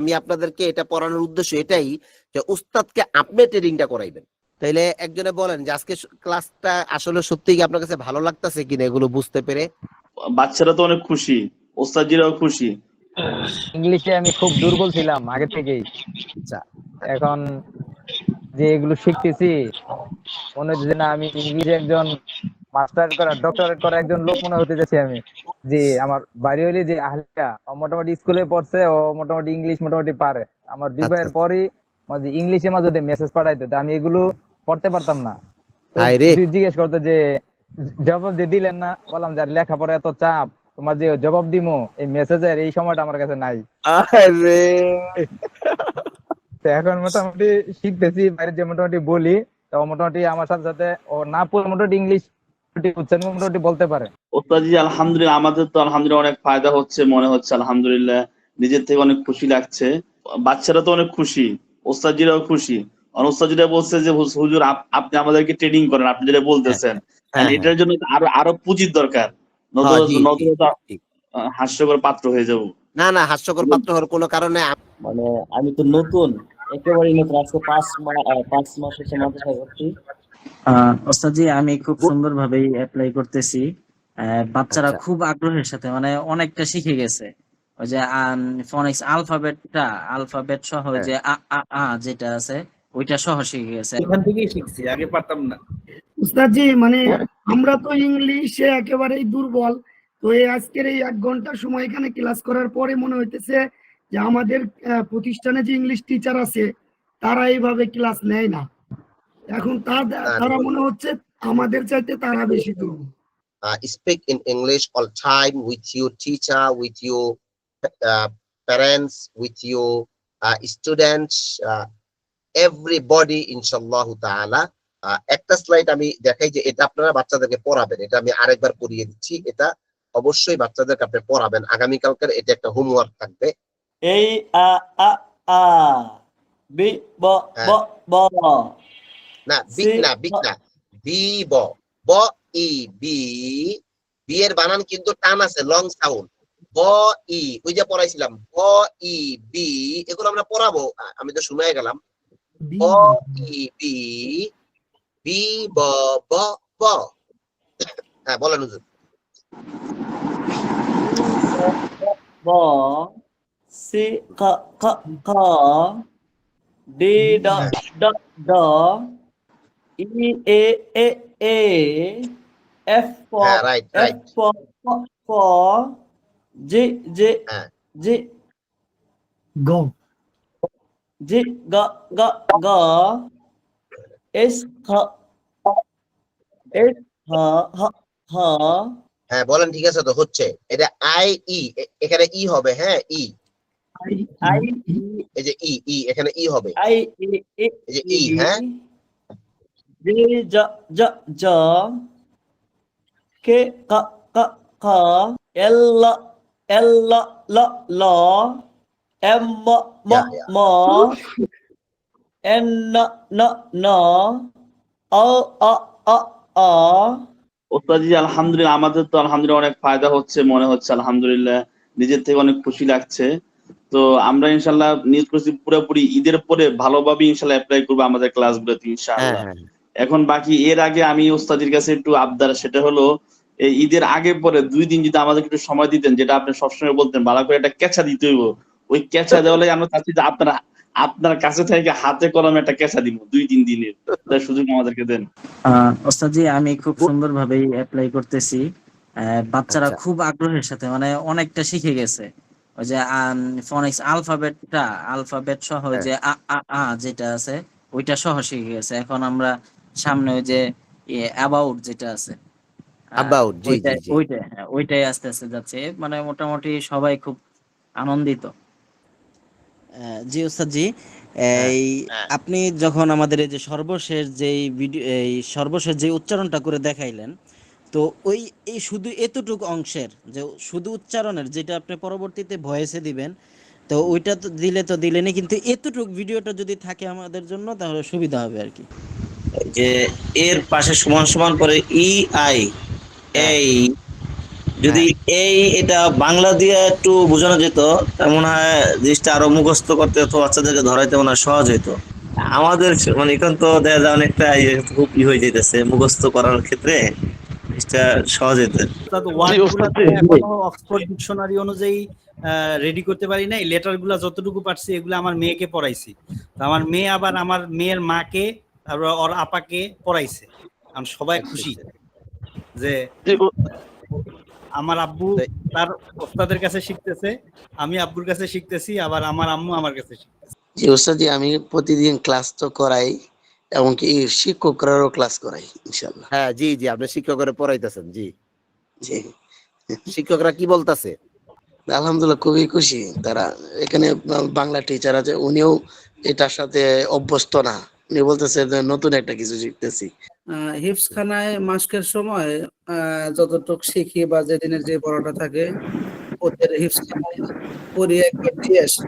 আমি আপনাদেরকে এটা পড়ানোর উদ্দেশ্য এটাই যে উস্তাদকে আপনি ট্রেনিংটা করাইবেন। তাইলে একজনে বলেন যে আজকে ক্লাসটা আসলে সত্যি কি আপনার কাছে ভালো লাগতেছে কিনা এগুলো বুঝতে পেরে? বাচ্চারা তো অনেক খুশি, ওস্তাদজিরাও খুশি। ইংলিশে আমি খুব দুর্বল ছিলাম আগে থেকেই। আচ্ছা এখন যে এগুলো শিখতেছি মনে হচ্ছে যে না, আমি ইংলিশে একজন মাস্টার করা ডক্টরেট করা একজন লোক মনে হতে যাচ্ছি আমি। যে আমার বাড়ি হইলে যে আহলিয়া, ও মোটামুটি স্কুলে পড়ছে, ও মোটামুটি ইংলিশ মোটামুটি পারে। আমার আচ্ছা বিবাহের পরই মাঝে ইংলিশে মাঝে মেসেজ পাঠাইতো, তো আমি এগুলো পড়তে পারতাম না। তো হাই রে জিজ্ঞেস করতো যে জবাব দিয়ে দিলেন না, বললাম যে লেখাপড়া এত চাপ, তোমার যে জবাব দিমো এই মেসেজের এই সময়টা আমার কাছে নাই। আরে তো এখন মোটামুটি শিখতেছি, বাইরে যে মোটামুটি বলি, তো মোটামুটি আমার সাথে সাথে ও না পুরো মোটামুটি ইংলিশ উচ্চারণ মোটামুটি বলতে পারে। ওস্তাদজি আলহামদুলিল্লাহ, আমাদের তো আলহামদুলিল্লাহ অনেক ফায়দা হচ্ছে মনে হচ্ছে, আলহামদুলিল্লাহ নিজের থেকে অনেক খুশি লাগছে। বাচ্চারা তো অনেক খুশি, ওস্তাদজিরাও খুশি। আর ওস্তাদজিরা বলছে যে হুজুর আপনি আমাদেরকে ট্রেনিং করেন, আপনি যেটা বলতেছেন। হ্যাঁ হ্যাঁ এটার জন্য আরো আরো পুঁজির দরকার, হ্যাঁ, জি জি নতুন ঠিক। হাস্যকর পাত্র হয়ে যাবো। না না, হাস্যকর পাত্র হওয়ার কোনো কারণে মানে আমি তো নতুন, একেবারেই নতুন, আজকে 5 মাস হচ্ছে মাদ্রাসায় ভর্তি। ওস্তাদজি আমি খুব সুন্দরভাবেই অ্যাপ্লাই করতেছি। বাচ্চারা আচ্ছা খুব আগ্রহের সাথে মানে অনেকটা শিখে গেছে। ওই যে ফনিক্স আলফাবেট সহ হ্যাঁ যে আ আ আ যেটা আছে ওইটা সহ শিখে গেছে। ওখান থেকেই শিখছি, আগে পারতাম না। উস্তাদজি মানে আমরা তো ইংলিশে একেবারেই দুর্বল। তো এই আজকের এই 1 ঘন্টা সময় এখানে ক্লাস করার পরে মনে হইতেছে যে আমাদের প্রতিষ্ঠানে যে ইংলিশ টিচার আছে তারা এইভাবে ক্লাস নেয় না। এখন তারা মনে হচ্ছে আমাদের চাইতে তারা বেশি দুর্বল। Speak in English all time with your teacher, with your parents, with your students, everybody ইনশাআল্লাহ তাআলা। একটা স্লাইড আমি দেখাই যে এটা আপনারা বাচ্চাদেরকে পড়াবেন, এটা আমি আরেকবার পড়িয়ে দিচ্ছি। এটা অবশ্যই বাচ্চাদেরকে আপনি পড়াবেন, আগামীকালকের এটা একটা হোমওয়ার্ক থাকবে। এই আ আ আ বি ব ব ব না বিগ না, বিগ না, বি ব ব ই বি, বি এর বানান কিন্তু টান আছে, লং সাউন্ড। ব ই, ওই যে পড়াইছিলাম ব ই বি, এগুলো আমরা পড়াবো। আমি তো শুনে গেলাম। ব ই বি, বি ব ব ব। হ্যাঁ বলেন হুজুর। ব সি ক ক ক ডি ড ড ড ই এ এ এ এফ ফ হ্যাঁ রাইট এফ রাইট। ফ ফ জি জি হ্যাঁ জি গ জি গ গ গ এস খ এস হ হ হ হ্যাঁ বলেন, ঠিক আছে তো হচ্ছে। এটা আই ই, এখানে ই হবে। হ্যাঁ ই, আই এই যে ই ই, এখানে ই হবে, আই ই ই এই যে ই। হ্যাঁ জি জ জ জ কে ক ক খ এল ল এল ল ল ল এম ম ম ম এন ন ন ন অ অ অ অ। ওস্তাদজি আলহামদুলিল্লাহ, আমাদের তো আলহামদুলিল্লাহ অনেক ফায়দা হচ্ছে মনে হচ্ছে, আলহামদুলিল্লাহ নিজের থেকে অনেক খুশি লাগছে। তো আমরা ইনশাল্লাহ নিজ করছি পুরোপুরি ঈদের পরে ভালোভাবে ইনশাল্লাহ অ্যাপ্লাই করবো আমাদের ক্লাসগুলোতে হ্যাঁ ইনশাআল্লাহ। হ্যাঁ এখন বাকি এর আগে আমি ওস্তাদের কাছে একটু আবদার, সেটা হলো এই ঈদের আগে পরে 2 দিন যদি আমাদের একটু সময় দিতেন, যেটা আপনি সবসময় বলতেন ভালো করে একটা ক্যাচা দিতে হইব, ওই ক্যাচা দেওয়ালে আমরা চাচ্ছি যে আপনারা আপনার কাছে থেকে হাতে কলমে একটা ক্যাচা দিব 2-3 দিনের, তার সুযোগ আমাদেরকে দেন। ওস্তাদজি আমি খুব সুন্দরভাবেই অ্যাপ্লাই করতেছি। বাচ্চারা আচ্ছা খুব আগ্রহের সাথে মানে অনেকটা শিখে গেছে। ওই যে ফনিক্স আলফাবেট সহ হ্যাঁ যে আ আ আ যেটা আছে ওইটা সহ শিখে গেছে। এখন আমরা সামনে ওই যে অ্যাবাউট যেটা আছে অ্যাবাউট, জি জি জি। ওইটাই আস্তে আস্তে যাচ্ছে। মানে মোটামুটি সবাই খুব আনন্দিত। জি ওস্তাদ জি, হ্যাঁ এই আপনি যখন আমাদের এই যে সর্বশেষ যেই ভিডিও, এই সর্বশেষ যে উচ্চারণটা করে দেখাইলেন, তো ওই এই শুধু এতটুকু অংশের যে শুধু উচ্চারণের যেটা আপনি পরবর্তীতে ভয়েসে দিবেন, তো ওইটা তো দিলেনই, কিন্তু এতটুকু ভিডিওটা যদি থাকে আমাদের জন্য তাহলে সুবিধা হবে আর কি। যে এর পাশে সমান সমান করে ই আই, হ্যাঁ এই যদি এটা বাংলা দিয়ে একটু বোঝানো যেত তার মনে হয় জিনিসটা আরো মুখস্থ করতে অথবা বাচ্চাদেরকে ধরাইতে মনে হয় সহজ হইতো। আমাদের মানে এখন তো দেখা যায় অনেকটা খুব হয়ে যেতেছে মুখস্থ করার ক্ষেত্রে জিনিসটা সহজ হইতো। এখনো অক্সফোর্ড ডিকশনারি অনুযায়ী রেডি করতে পারি নাই। লেটার গুলা যতটুকু পারছি এগুলো আমার মেয়েকে পড়াইছি। তো আমার মেয়ে আবার আমার মেয়ের মাকে তারপর ওর আপাকে পড়াইছে। কারণ সবাই খুশি যে আমার আব্বু তার ওস্তাদের কাছে শিখতেছে, আমি আব্বুর কাছে শিখতেছি, আবার আমার আম্মু আমার কাছে শিখতেছে। জি ওস্তাদ জি, আমি প্রতিদিন ক্লাস তো করাই, এমনকি শিক্ষকরাও ক্লাস করাই ইনশাআল্লাহ। হ্যাঁ জি জি, আপনি শিক্ষকরা পড়াইতেছেন। জি জি শিক্ষকরা কি বলতাছে? আলহামদুলিল্লাহ খুবই খুশি তারা। এখানে বাংলা টিচার আছে, উনিও এটার সাথে অভ্যস্ত না, উনি বলতেছে যে নতুন একটা কিছু শিখতেছি। হিফজখানায় মাস্কের সময় যতটুকু শিখি বা যেদিনের যে পড়াটা থাকে ওদের হিফজখানায় পড়িয়ে একবার দিয়ে আসি।